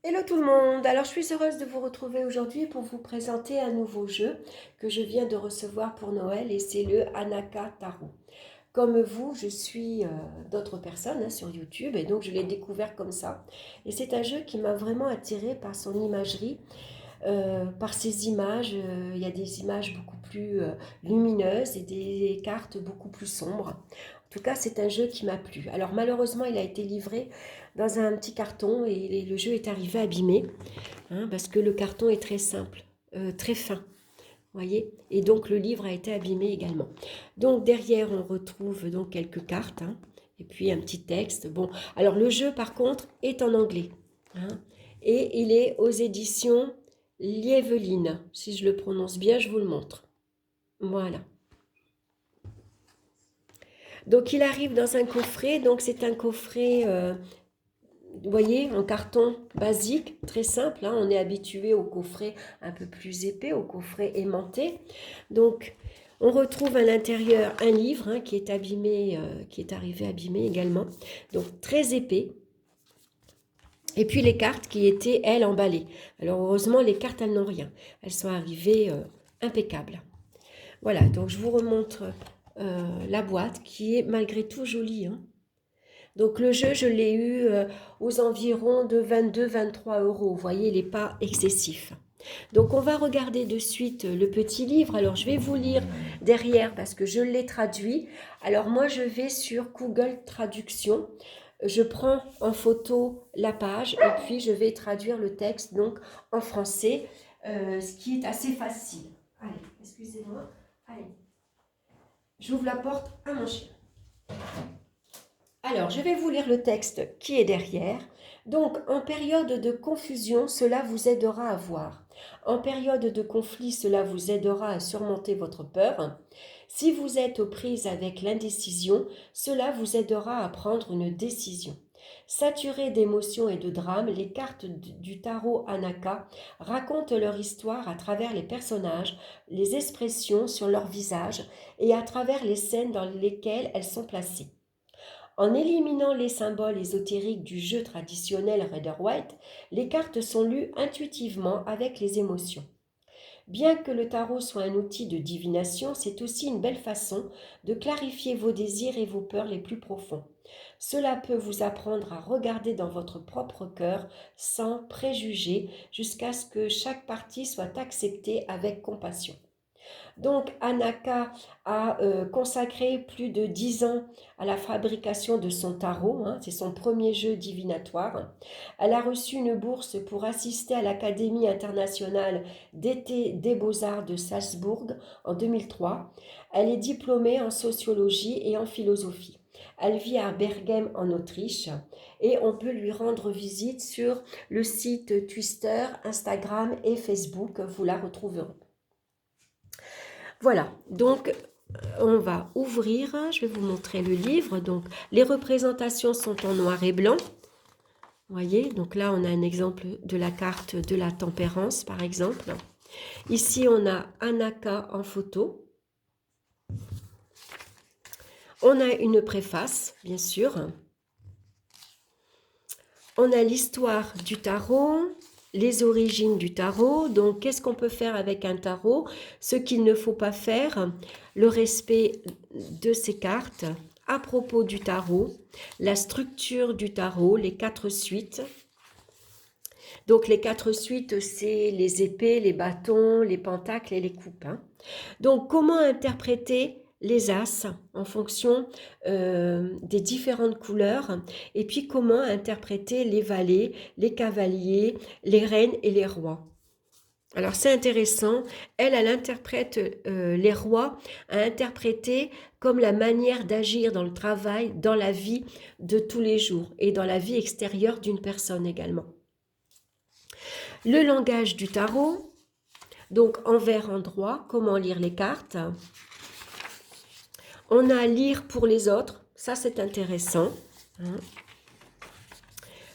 Hello tout le monde, alors je suis heureuse de vous retrouver aujourd'hui pour vous présenter un nouveau jeu que je viens de recevoir pour Noël et c'est le Anaka Tarot. Comme vous, je suis d'autres personnes sur YouTube et donc je l'ai découvert comme ça. Et c'est un jeu qui m'a vraiment attirée par son imagerie, par ses images. Il y a des images beaucoup plus lumineuses et des cartes beaucoup plus sombres. En tout cas, c'est un jeu qui m'a plu. Alors malheureusement, il a été livré dans un petit carton et le jeu est arrivé abîmé, hein, parce que le carton est très simple, très fin. Voyez, et donc le livre a été abîmé également. Donc derrière, on retrouve donc quelques cartes, hein, et puis un petit texte. Bon, alors le jeu par contre est en anglais, hein, et il est aux éditions Lieveline. Si je le prononce bien, je vous le montre. Voilà. Donc il arrive dans un coffret, donc c'est un coffret, vous voyez, en carton basique, très simple, hein. On est habitué au coffret un peu plus épais, au coffret aimanté. Donc on retrouve à l'intérieur un livre, hein, qui est abîmé, qui est arrivé abîmé également, donc très épais. Et puis les cartes qui étaient, elles, emballées. Alors heureusement, les cartes, elles n'ont rien. Elles sont arrivées impeccables. Voilà, donc je vous remontre la boîte qui est malgré tout jolie, hein. Donc le jeu, je l'ai eu aux environs de 22-23 euros. Vous voyez, il n'est pas excessif. Donc on va regarder de suite le petit livre. Alors je vais vous lire derrière parce que je l'ai traduit. Alors moi je vais sur Google Traduction. Je prends en photo la page et puis je vais traduire le texte donc en français, ce qui est assez facile. Allez, excusez-moi. Allez, j'ouvre la porte à mon chien. Alors, je vais vous lire le texte qui est derrière. Donc, en période de confusion, cela vous aidera à voir. En période de conflit, cela vous aidera à surmonter votre peur. Si vous êtes aux prises avec l'indécision, cela vous aidera à prendre une décision. Saturées d'émotions et de drames, les cartes du tarot Anaka racontent leur histoire à travers les personnages, les expressions sur leur visage et à travers les scènes dans lesquelles elles sont placées. En éliminant les symboles ésotériques du jeu traditionnel Rider-Waite, les cartes sont lues intuitivement avec les émotions. Bien que le tarot soit un outil de divination, c'est aussi une belle façon de clarifier vos désirs et vos peurs les plus profonds. Cela peut vous apprendre à regarder dans votre propre cœur sans préjugés jusqu'à ce que chaque partie soit acceptée avec compassion. Donc Anaka a consacré plus de 10 ans à la fabrication de son tarot, hein, c'est son premier jeu divinatoire. Elle a reçu une bourse pour assister à l'Académie internationale d'été des beaux-arts de Salzbourg en 2003. Elle est diplômée en sociologie et en philosophie. Elle vit à Bergame en Autriche et on peut lui rendre visite sur le site Twitter, Instagram et Facebook, vous la retrouverez. Voilà, donc on va ouvrir, je vais vous montrer le livre. Donc les représentations sont en noir et blanc. Vous voyez, donc là on a un exemple de la carte de la tempérance par exemple. Ici on a Anaka en photo. On a une préface, bien sûr. On a l'histoire du tarot, les origines du tarot. Donc, qu'est-ce qu'on peut faire avec un tarot? Ce qu'il ne faut pas faire, le respect de ces cartes. À propos du tarot, la structure du tarot, les 4 suites. Donc, les 4 suites, c'est les épées, les bâtons, les pentacles et les coupes, hein. Donc, comment interpréter les as en fonction des différentes couleurs et puis comment interpréter les valets, les cavaliers, les reines et les rois. Alors c'est intéressant, elle interprète les rois à interpréter comme la manière d'agir dans le travail, dans la vie de tous les jours et dans la vie extérieure d'une personne également. Le langage du tarot, donc envers endroit, comment lire les cartes. On a lire pour les autres, ça c'est intéressant, hein.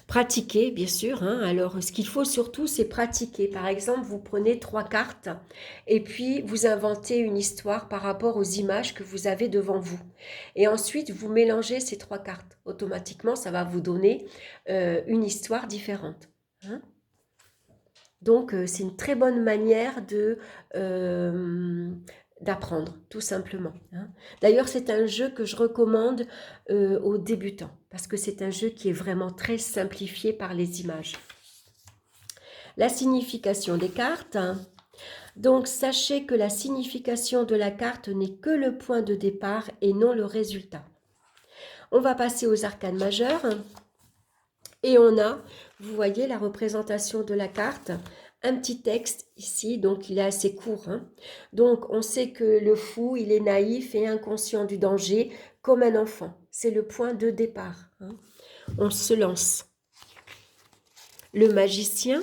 Pratiquer, bien sûr, hein. Alors ce qu'il faut surtout, c'est pratiquer. Par exemple, vous prenez 3 cartes et puis vous inventez une histoire par rapport aux images que vous avez devant vous. Et ensuite, vous mélangez ces 3 cartes. Automatiquement, ça va vous donner une histoire différente, hein. Donc, c'est une très bonne manière d'apprendre, tout simplement. Hein. D'ailleurs, c'est un jeu que je recommande aux débutants, parce que c'est un jeu qui est vraiment très simplifié par les images. La signification des cartes. Donc, sachez que la signification de la carte n'est que le point de départ et non le résultat. On va passer aux arcanes majeures. Et on a, vous voyez, la représentation de la carte, un petit texte ici, donc il est assez court. Hein. Donc, on sait que le fou, il est naïf et inconscient du danger, comme un enfant. C'est le point de départ. Hein. On se lance. Le magicien.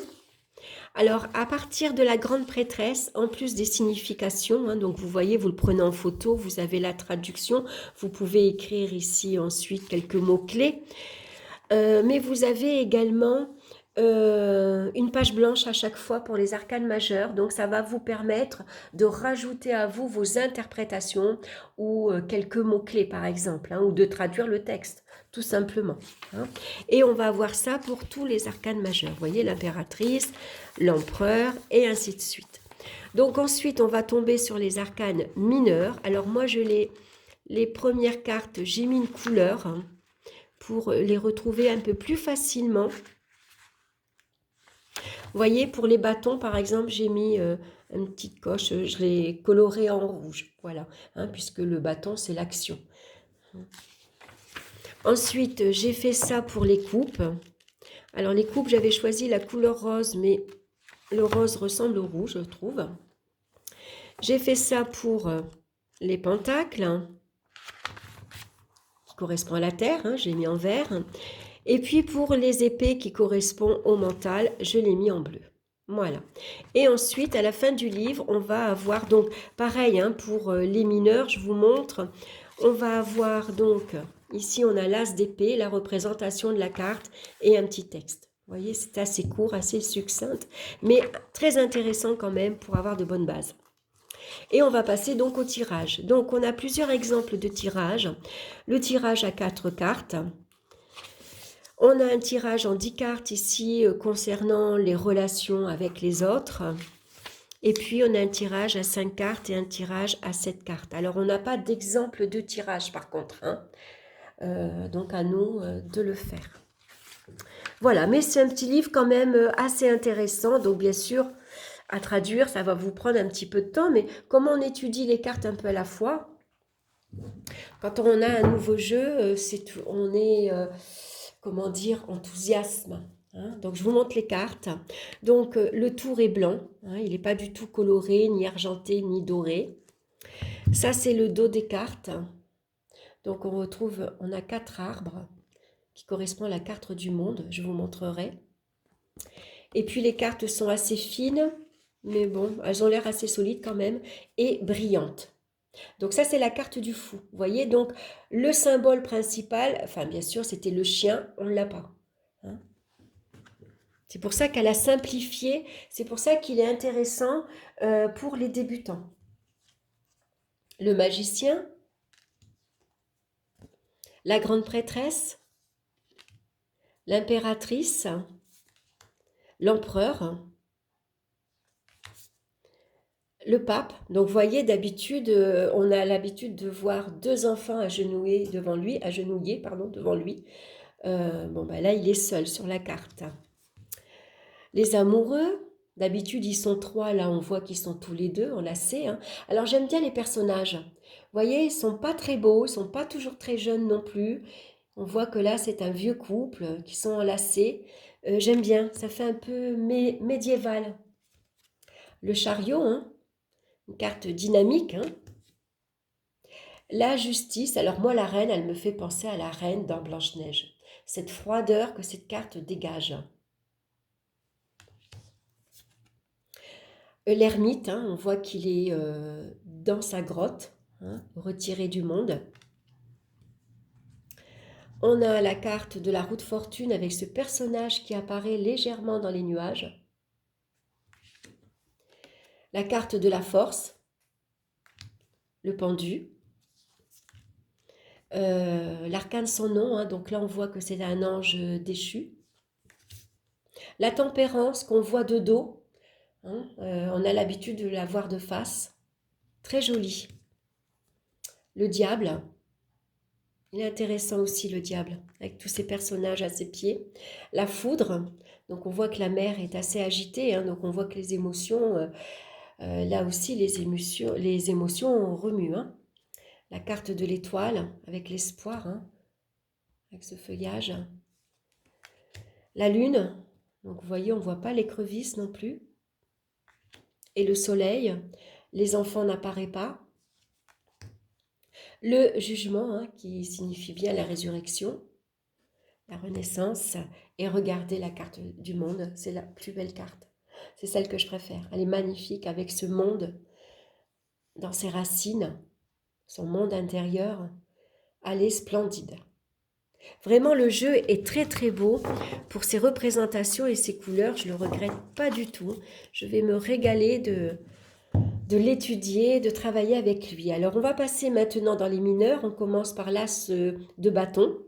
Alors, à partir de la grande prêtresse, en plus des significations, hein, donc vous voyez, vous le prenez en photo, vous avez la traduction, vous pouvez écrire ici ensuite quelques mots-clés. Mais vous avez également une page blanche à chaque fois pour les arcanes majeures. Donc, ça va vous permettre de rajouter à vous vos interprétations ou quelques mots-clés, par exemple, hein, ou de traduire le texte, tout simplement. Hein. Et on va avoir ça pour tous les arcanes majeures. Vous voyez, l'impératrice, l'empereur, et ainsi de suite. Donc, ensuite, on va tomber sur les arcanes mineurs. Alors, moi, les premières cartes, j'ai mis une couleur, hein, pour les retrouver un peu plus facilement. Vous voyez, pour les bâtons, par exemple, j'ai mis une petite coche, je l'ai coloré en rouge, voilà, hein, puisque le bâton, c'est l'action. Ensuite, j'ai fait ça pour les coupes. Alors, les coupes, j'avais choisi la couleur rose, mais le rose ressemble au rouge, je trouve. J'ai fait ça pour les pentacles, qui correspond à la terre, hein, j'ai mis en vert. Et puis pour les épées qui correspondent au mental, je l'ai mis en bleu. Voilà. Et ensuite, à la fin du livre, on va avoir, donc pareil, hein, pour les mineurs, je vous montre, on va avoir donc, ici on a l'as d'épée, la représentation de la carte et un petit texte. Vous voyez, c'est assez court, assez succinct, mais très intéressant quand même pour avoir de bonnes bases. Et on va passer donc au tirage. Donc on a plusieurs exemples de tirage. Le tirage à 4 cartes. On a un tirage en 10 cartes ici concernant les relations avec les autres. Et puis, on a un tirage à 5 cartes et un tirage à 7 cartes. Alors, on n'a pas d'exemple de tirage par contre. Hein. Donc, à nous de le faire. Voilà, mais c'est un petit livre quand même assez intéressant. Donc, bien sûr, à traduire, ça va vous prendre un petit peu de temps. Mais comme on étudie les cartes un peu à la fois, quand on a un nouveau jeu, on est... comment dire, enthousiasme. Hein. Donc, je vous montre les cartes. Donc, le tour est blanc. Hein, il n'est pas du tout coloré, ni argenté, ni doré. Ça, c'est le dos des cartes. Donc, on a 4 arbres qui correspondent à la carte du monde. Je vous montrerai. Et puis, les cartes sont assez fines, mais bon, elles ont l'air assez solides quand même, et brillantes. Donc ça, c'est la carte du fou. Vous voyez, donc le symbole principal, enfin bien sûr, c'était le chien, on ne l'a pas. Hein. C'est pour ça qu'elle a simplifié, c'est pour ça qu'il est intéressant pour les débutants. Le magicien, la grande prêtresse, l'impératrice, l'empereur, le pape. Donc vous voyez, d'habitude, on a l'habitude de voir 2 enfants agenouillés devant lui, devant lui. Bon, ben là, il est seul sur la carte. Les amoureux, d'habitude, ils sont 3. Là, on voit qu'ils sont tous les 2 enlacés. Hein. Alors, j'aime bien les personnages. Vous voyez, ils sont pas très beaux, ils sont pas toujours très jeunes non plus. On voit que là, c'est un vieux couple qui sont enlacés. J'aime bien, ça fait un peu médiéval. Le chariot, hein, une carte dynamique. Hein. La justice, alors moi, la reine, elle me fait penser à la reine dans Blanche-Neige. Cette froideur que cette carte dégage. L'ermite, hein, on voit qu'il est dans sa grotte, hein, retiré du monde. On a la carte de la roue de fortune avec ce personnage qui apparaît légèrement dans les nuages. La carte de la force, le pendu. L'arcane sans nom, hein, donc là on voit que c'est un ange déchu. La tempérance qu'on voit de dos, Hein. On a l'habitude de la voir de face. Très jolie. Le diable. Il est intéressant aussi, le diable, avec tous ces personnages à ses pieds. La foudre. Donc on voit que la mer est assez agitée. Hein, donc on voit que les émotions, là aussi, les émotions remuent. Hein. La carte de l'étoile, avec l'espoir, hein, avec ce feuillage. La lune. Donc vous voyez, on ne voit pas l'écrevisse non plus. Et le soleil. Les enfants n'apparaissent pas. Le jugement, hein, qui signifie bien la résurrection, la renaissance. Et regardez la carte du monde, c'est la plus belle carte. C'est celle que je préfère. Elle est magnifique avec ce monde dans ses racines, son monde intérieur. Elle est splendide. Vraiment, le jeu est très très beau pour ses représentations et ses couleurs. Je ne le regrette pas du tout. Je vais me régaler de l'étudier, de travailler avec lui. Alors, on va passer maintenant dans les mineurs. On commence par l'as de bâton,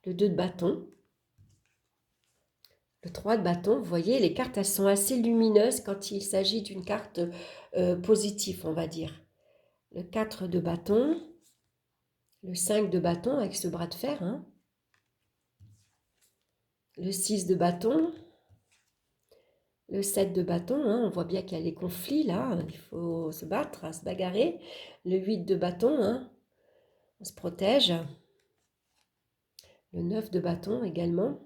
le 2 de bâton, le 3 de bâton. Vous voyez, les cartes, elles sont assez lumineuses quand il s'agit d'une carte positive, on va dire. Le 4 de bâton, le 5 de bâton avec ce bras de fer, hein. Le 6 de bâton, le 7 de bâton, hein, on voit bien qu'il y a les conflits là, il faut se battre, se bagarrer. Le 8 de bâton, hein, on se protège. Le 9 de bâton également.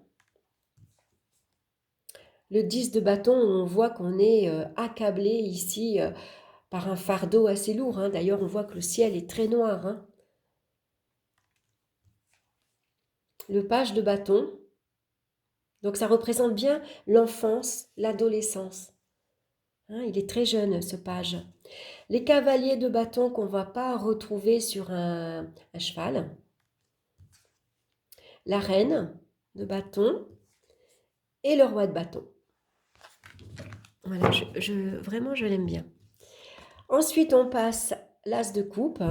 Le 10 de bâton, on voit qu'on est accablé ici par un fardeau assez lourd. Hein. D'ailleurs, on voit que le ciel est très noir. Hein. Le page de bâton, donc ça représente bien l'enfance, l'adolescence. Hein, il est très jeune, ce page. Les cavaliers de bâton qu'on ne va pas retrouver sur un cheval. La reine de bâton et le roi de bâton. Voilà, vraiment, je l'aime bien. Ensuite, on passe l'as de coupe.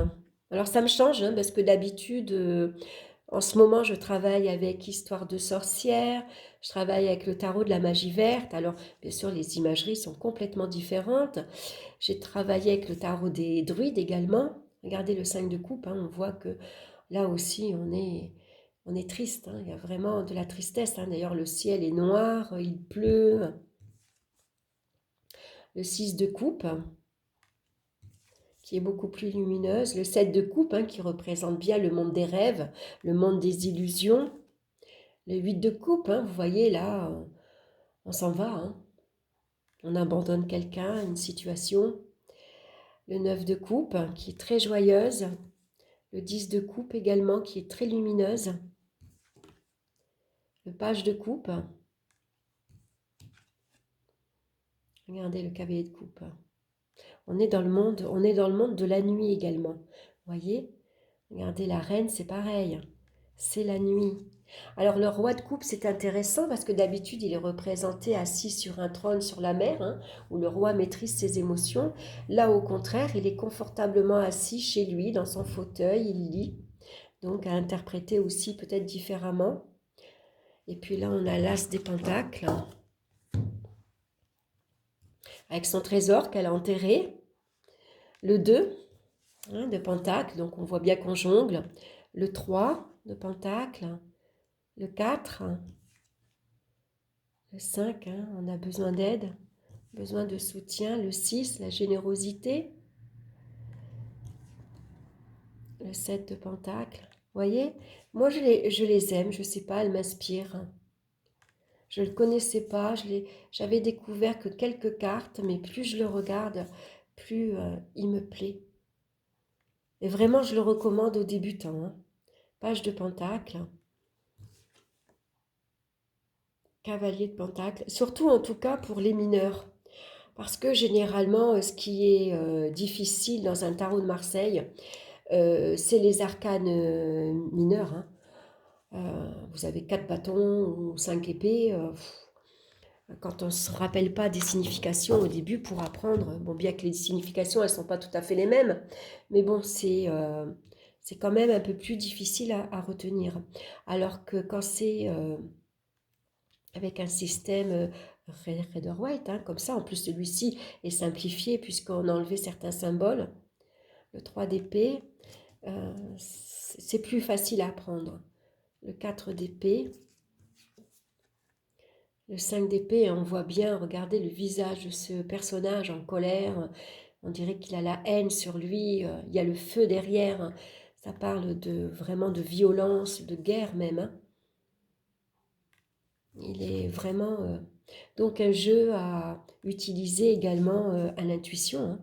Alors, ça me change, hein, parce que d'habitude, en ce moment, je travaille avec Histoire de sorcière, je travaille avec le tarot de la magie verte. Alors, bien sûr, les imageries sont complètement différentes. J'ai travaillé avec le tarot des druides également. Regardez le 5 de coupe, hein, on voit que là aussi, on est triste. Hein, il y a vraiment de la tristesse. Hein. D'ailleurs, le ciel est noir, il pleut. Le 6 de coupe, qui est beaucoup plus lumineuse. Le 7 de coupe, hein, qui représente bien le monde des rêves, le monde des illusions. Le 8 de coupe, hein, vous voyez là, on s'en va. Hein. On abandonne quelqu'un, une situation. Le 9 de coupe, qui est très joyeuse. Le 10 de coupe également, qui est très lumineuse. Le page de coupe. Regardez le cavalier de coupe. On est dans le monde de la nuit également. Vous voyez? Regardez la reine, c'est pareil. C'est la nuit. Alors le roi de coupe, c'est intéressant parce que d'habitude, il est représenté assis sur un trône sur la mer, hein, où le roi maîtrise ses émotions. Là, au contraire, il est confortablement assis chez lui, dans son fauteuil, il lit. Donc à interpréter aussi peut-être différemment. Et puis là, on a l'as des pentacles, avec son trésor qu'elle a enterré. Le 2, hein, de pentacle, donc on voit bien qu'on jongle. Le 3 de pentacle. Le 4, le 5, hein, on a besoin d'aide, besoin de soutien. Le 6, la générosité. Le 7 de pentacle. Vous voyez, moi je les aime, je ne sais pas, elles m'inspirent. Je ne le connaissais pas, j'avais découvert que quelques cartes, mais plus je le regarde, plus il me plaît. Et vraiment, je le recommande aux débutants. Hein. Page de pentacle. Cavalier de pentacle. Surtout, en tout cas, pour les mineurs. Parce que généralement, ce qui est difficile dans un tarot de Marseille, c'est les arcanes mineurs. Hein. Vous avez 4 bâtons ou 5 épées. Quand on ne se rappelle pas des significations au début pour apprendre, bon, bien que les significations, elles ne sont pas tout à fait les mêmes, mais bon, c'est quand même un peu plus difficile à retenir. Alors que quand c'est avec un système Rider-Waite, hein, comme ça. En plus, celui-ci est simplifié puisqu'on a enlevé certains symboles. Le 3 d'épée, c'est plus facile à apprendre. Le 4 d'épée, le 5 d'épée, on voit bien, regardez le visage de ce personnage en colère. On dirait qu'il a la haine sur lui, il y a le feu derrière. Ça parle vraiment de violence, de guerre même, hein. Il est vraiment donc un jeu à utiliser également à l'intuition, hein.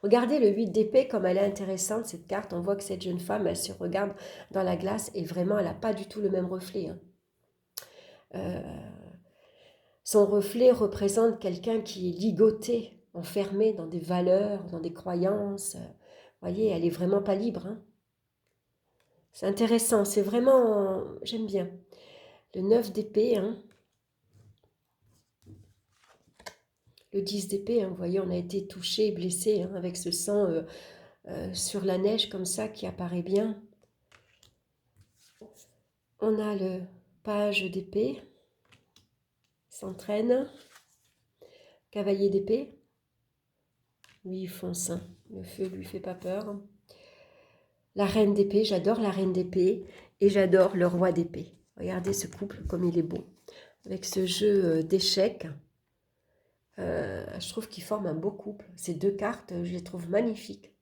Regardez le 8 d'épée comme elle est intéressante cette carte. On voit que cette jeune femme, elle se regarde dans la glace et vraiment elle n'a pas du tout le même reflet, hein. Son reflet représente quelqu'un qui est ligoté, enfermé dans des valeurs, dans des croyances. Vous voyez, elle est vraiment pas libre, hein. C'est intéressant, c'est vraiment... J'aime bien. Le 9 d'épée, hein. Le 10 d'épée, hein, vous voyez, on a été touché, blessé, hein, avec ce sang sur la neige comme ça qui apparaît bien. On a le page d'épée, s'entraîne. Cavalier d'épée, lui il fonce, hein. Le feu lui fait pas peur. La reine d'épée, j'adore la reine d'épée et j'adore le roi d'épée. Regardez ce couple comme il est beau. Avec ce jeu d'échecs, je trouve qu'ils forment un beau couple. Ces deux cartes, je les trouve magnifiques.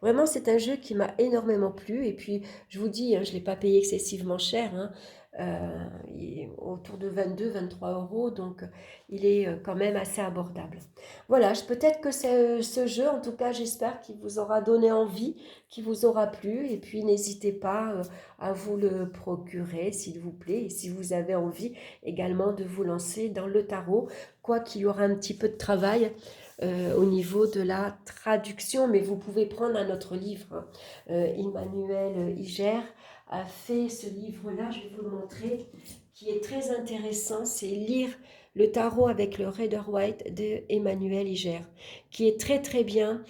Vraiment, c'est un jeu qui m'a énormément plu. Et puis, je vous dis, hein, je ne l'ai pas payé excessivement cher, hein. Il est autour de 22-23 euros. Donc, il est quand même assez abordable. Voilà, peut-être que ce jeu, en tout cas, j'espère qu'il vous aura donné envie, qu'il vous aura plu. Et puis, n'hésitez pas à vous le procurer, s'il vous plaît. Et si vous avez envie également de vous lancer dans le tarot, quoi qu'il y aura un petit peu de travail au niveau de la traduction, mais vous pouvez prendre un autre livre, hein. Emmanuel Iger a fait ce livre-là, je vais vous le montrer, qui est très intéressant, c'est Lire le tarot avec le Rider-Waite de Emmanuel Iger, qui est très très bien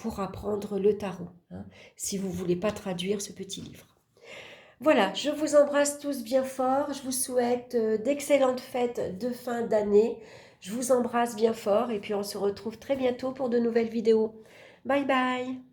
pour apprendre le tarot, hein, si vous ne voulez pas traduire ce petit livre. Voilà, je vous embrasse tous bien fort. Je vous souhaite d'excellentes fêtes de fin d'année. Je vous embrasse bien fort et puis on se retrouve très bientôt pour de nouvelles vidéos. Bye bye!